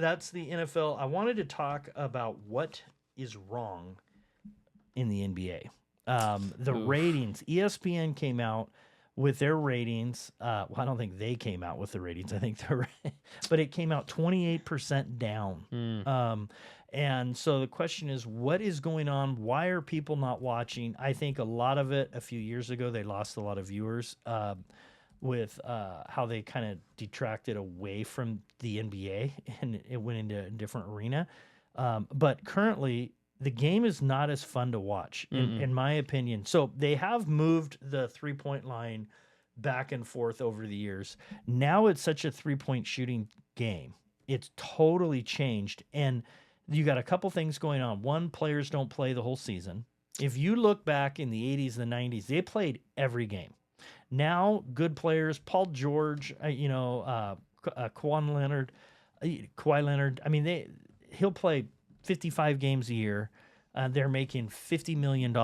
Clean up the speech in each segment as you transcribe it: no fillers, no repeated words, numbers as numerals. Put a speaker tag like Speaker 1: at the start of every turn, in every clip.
Speaker 1: that's the NFL. I wanted to talk about what is wrong in the NBA. The
Speaker 2: Oof.
Speaker 1: ratings. ESPN came out with their ratings. Well, I don't think they came out with the ratings. I think they're, but it came out 28% down. And so the question is, what is going on? Why are people not watching? I think a lot of it, a few years ago, they lost a lot of viewers with how they kind of detracted away from the NBA and it went into a different arena. But currently, the game is not as fun to watch, in my opinion. So they have moved the 3-point line back and forth over the years. Now it's such a 3-point shooting game. It's totally changed. And you got a couple things going on. One, players don't play the whole season. If you look back in the 80s and the 90s, they played every game. Now, good players, Paul George, Kawhi Leonard. I mean, he'll play 55 games a year. They're making $50 million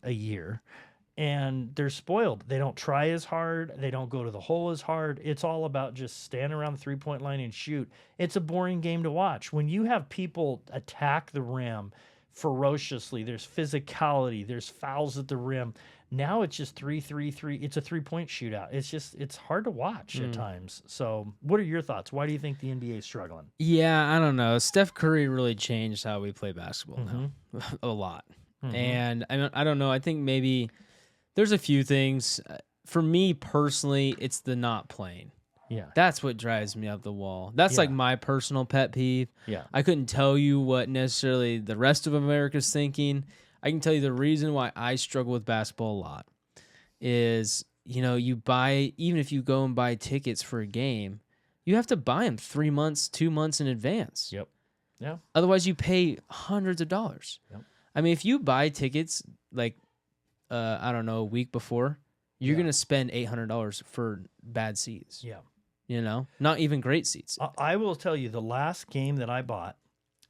Speaker 1: a year, and they're spoiled. They don't try as hard. They don't go to the hole as hard. It's all about just stand around the 3-point line and shoot. It's a boring game to watch. When you have people attack the rim ferociously, there's physicality, there's fouls at the rim. Now it's just 3-3-3. It's a 3-point shootout. It's hard to watch at times. So what are your thoughts? Why do you think the NBA is struggling?
Speaker 2: Yeah, I don't know. Steph Curry really changed how we play basketball now. A lot. And I don't know. I think maybe there's a few things. For me personally, it's the not playing.
Speaker 1: Yeah.
Speaker 2: That's what drives me up the wall. That's like my personal pet peeve.
Speaker 1: Yeah.
Speaker 2: I couldn't tell you what necessarily the rest of America's thinking. I can tell you the reason why I struggle with basketball a lot is, you buy, even if you go and buy tickets for a game, you have to buy them 3 months, 2 months in advance.
Speaker 1: Yep. Yeah.
Speaker 2: Otherwise, you pay hundreds of dollars.
Speaker 1: Yep.
Speaker 2: I mean, if you buy tickets like, I don't know, a week bore, you're going to spend $800 for bad seats.
Speaker 1: Yeah.
Speaker 2: Not even great seats.
Speaker 1: I will tell you, the last game that I bought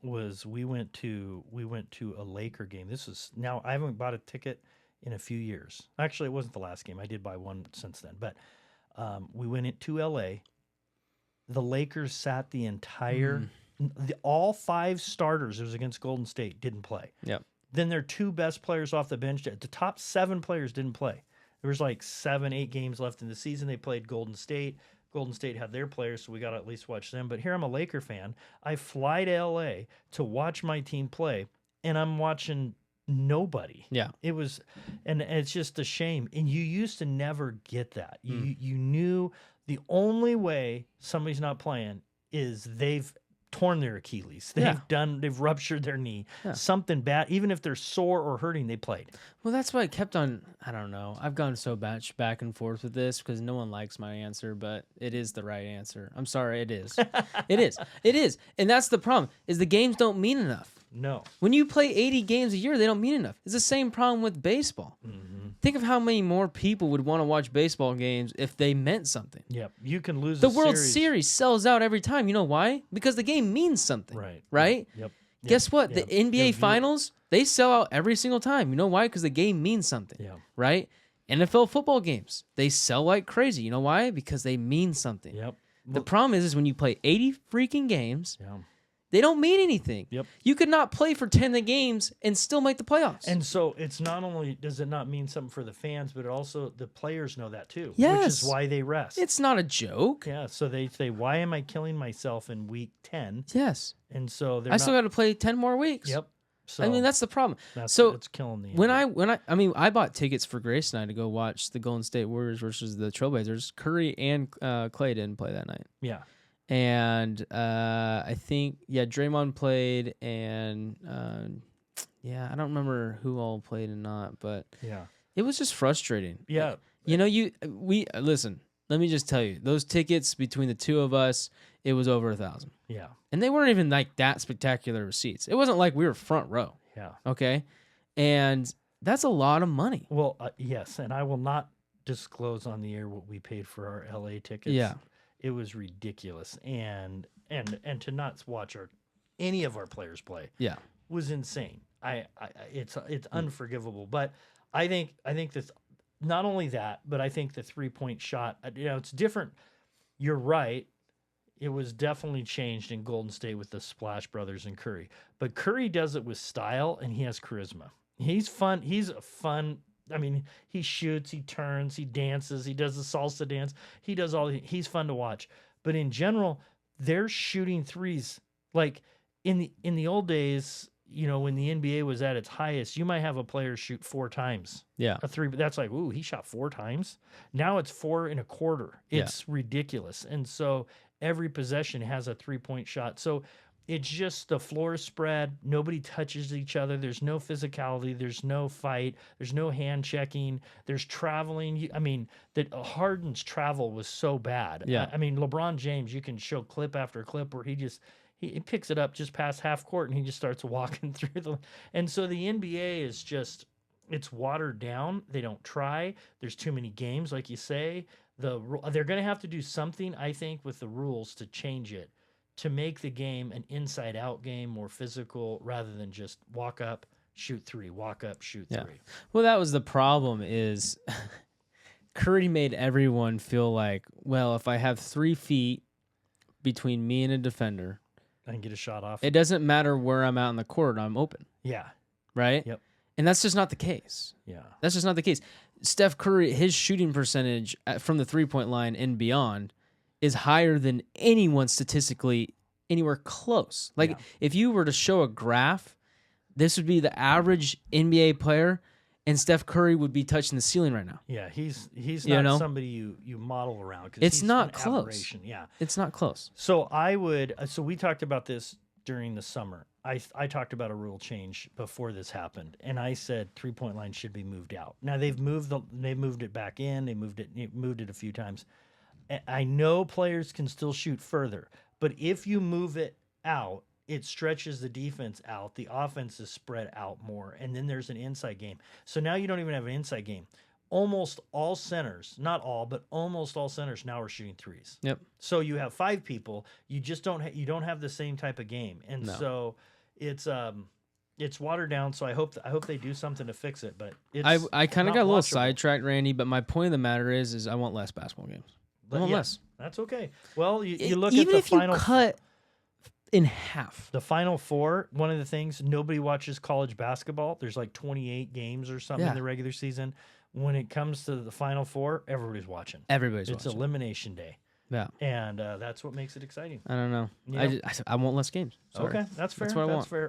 Speaker 1: was we went to a Laker game. Now I haven't bought a ticket in a few years. Actually, it wasn't the last game. I did buy one since then. But we went into LA. The Lakers sat the entire all 5 starters. It was against Golden State. Didn't play.
Speaker 2: Yep.
Speaker 1: Then their 2 best players off the bench. The top 7 players didn't play. There was like 7-8 games left in the season. They played Golden State. Golden State had their players, so we got to at least watch them. But here I'm a Laker fan. I fly to L.A. to watch my team play, and I'm watching nobody.
Speaker 2: Yeah.
Speaker 1: And it's just a shame. And you used to never get that. You knew the only way somebody's not playing is they've torn their Achilles. They've ruptured their knee. Yeah. Something bad. Even if they're sore or hurting, they played.
Speaker 2: Well, that's why I kept on, I don't know. I've gone so much back and forth with this because no one likes my answer, but it is the right answer. I'm sorry, it is. It is. And that's the problem, is the games don't mean enough.
Speaker 1: No.
Speaker 2: When you play 80 games a year, they don't mean enough. It's the same problem with baseball. Think of how many more people would want to watch baseball games if they meant something.
Speaker 1: Yep. You can lose
Speaker 2: the World Series sells out every time. You know why? Because the game means something. Right?
Speaker 1: Yep.
Speaker 2: Guess what? The NBA Finals, they sell out every single time. You know why? Because the game means something.
Speaker 1: Yeah.
Speaker 2: Right? NFL football games, they sell like crazy. You know why? Because they mean something.
Speaker 1: Yep.
Speaker 2: The problem is when you play 80 freaking games,
Speaker 1: Yeah.
Speaker 2: they don't mean anything.
Speaker 1: Yep.
Speaker 2: You could not play for 10 games and still make the playoffs.
Speaker 1: And so it's not only does it not mean something for the fans, but it also the players know that too.
Speaker 2: Yes.
Speaker 1: Which is why they rest.
Speaker 2: It's not a joke.
Speaker 1: Yeah. So they say, why am I killing myself in week 10?
Speaker 2: Yes.
Speaker 1: And so
Speaker 2: I still got to play 10 more weeks.
Speaker 1: Yep. So
Speaker 2: I mean, that's the problem.
Speaker 1: So it's killing the
Speaker 2: when I bought tickets for Grace and I to go watch the Golden State Warriors versus the Trailblazers, Curry and Clay didn't play that night.
Speaker 1: Yeah.
Speaker 2: And I think Draymond played, and I don't remember who all played and not, but it was just frustrating.
Speaker 1: Yeah.
Speaker 2: We listen. Let me just tell you, those tickets between the two of us, it was over 1,000.
Speaker 1: Yeah.
Speaker 2: And they weren't even like that spectacular seats. It wasn't like we were front row.
Speaker 1: Yeah.
Speaker 2: Okay. And that's a lot of money.
Speaker 1: Well, yes, and I will not disclose on the air what we paid for our LA tickets.
Speaker 2: Yeah.
Speaker 1: It was ridiculous, and to not watch any of our players play, was insane. It's unforgivable. But I think this, not only that, but I think the 3-point shot. It's different. You're right. It was definitely changed in Golden State with the Splash Brothers and Curry. But Curry does it with style and he has charisma. He's fun. He's a fun. I mean, he shoots, he turns, he dances, he does the salsa dance. He does all. He's fun to watch. But in general, they're shooting threes. Like in the old days, when the NBA was at its highest, you might have a player shoot 4 times.
Speaker 2: Yeah.
Speaker 1: A three, but that's like, ooh, he shot 4 times. Now it's 4 1/4. It's ridiculous. And so every possession has a 3-point shot. So it's just the floor is spread. Nobody touches each other. There's no physicality. There's no fight. There's no hand checking. There's traveling. I mean, that Harden's travel was so bad.
Speaker 2: Yeah.
Speaker 1: I mean, LeBron James, you can show clip after clip where he picks it up just past half court and he just starts walking through the. And so the NBA is just, it's watered down. They don't try. There's too many games, like you say. They're going to have to do something, I think, with the rules to change it, to make the game an inside-out game, more physical, rather than just walk up, shoot 3, walk up, shoot 3.
Speaker 2: Well, that was the problem is Curry made everyone feel like, well, if I have 3 feet between me and a defender,
Speaker 1: I can get a shot off.
Speaker 2: it doesn't matter where I'm out in the court, I'm open.
Speaker 1: Yeah.
Speaker 2: Right?
Speaker 1: Yep.
Speaker 2: And that's just not the case.
Speaker 1: Yeah.
Speaker 2: That's just not the case. Steph Curry, his shooting percentage from the 3-point line and beyond is higher than anyone statistically anywhere close. Like, if you were to show a graph, this would be the average NBA player, and Steph Curry would be touching the ceiling right now.
Speaker 1: Yeah, he's not somebody you model around.
Speaker 2: It's not
Speaker 1: an
Speaker 2: close.
Speaker 1: aberration. Yeah.
Speaker 2: It's not close.
Speaker 1: So so we talked about this during the summer. I talked about a rule change before this happened, and I said 3-point line should be moved out. Now they've moved it back in. They moved it a few times. I know players can still shoot further, but if you move it out, it stretches the defense out. The offense is spread out more, and then there's an inside game. So now you don't even have an inside game. Almost all centers, not all, but almost all centers now are shooting threes.
Speaker 2: Yep.
Speaker 1: So you have 5 people. You just don't have the same type of game, and so it's watered down. So I hope they do something to fix it. But
Speaker 2: I kind of got a little
Speaker 1: watchable.
Speaker 2: sidetracked, Randy. But my point of the matter is I want less basketball games. I want less.
Speaker 1: That's okay. Well, you look
Speaker 2: even
Speaker 1: at the
Speaker 2: if you
Speaker 1: final
Speaker 2: cut in half.
Speaker 1: The Final Four, one of the things, nobody watches college basketball. There's like 28 games or something in the regular season. When it comes to the Final Four, everybody's watching. It's elimination day.
Speaker 2: Yeah.
Speaker 1: And that's what makes it exciting.
Speaker 2: I don't know.
Speaker 1: Yeah.
Speaker 2: I want less games. Sorry.
Speaker 1: Okay, that's fair.
Speaker 2: That's what I want.
Speaker 1: Fair.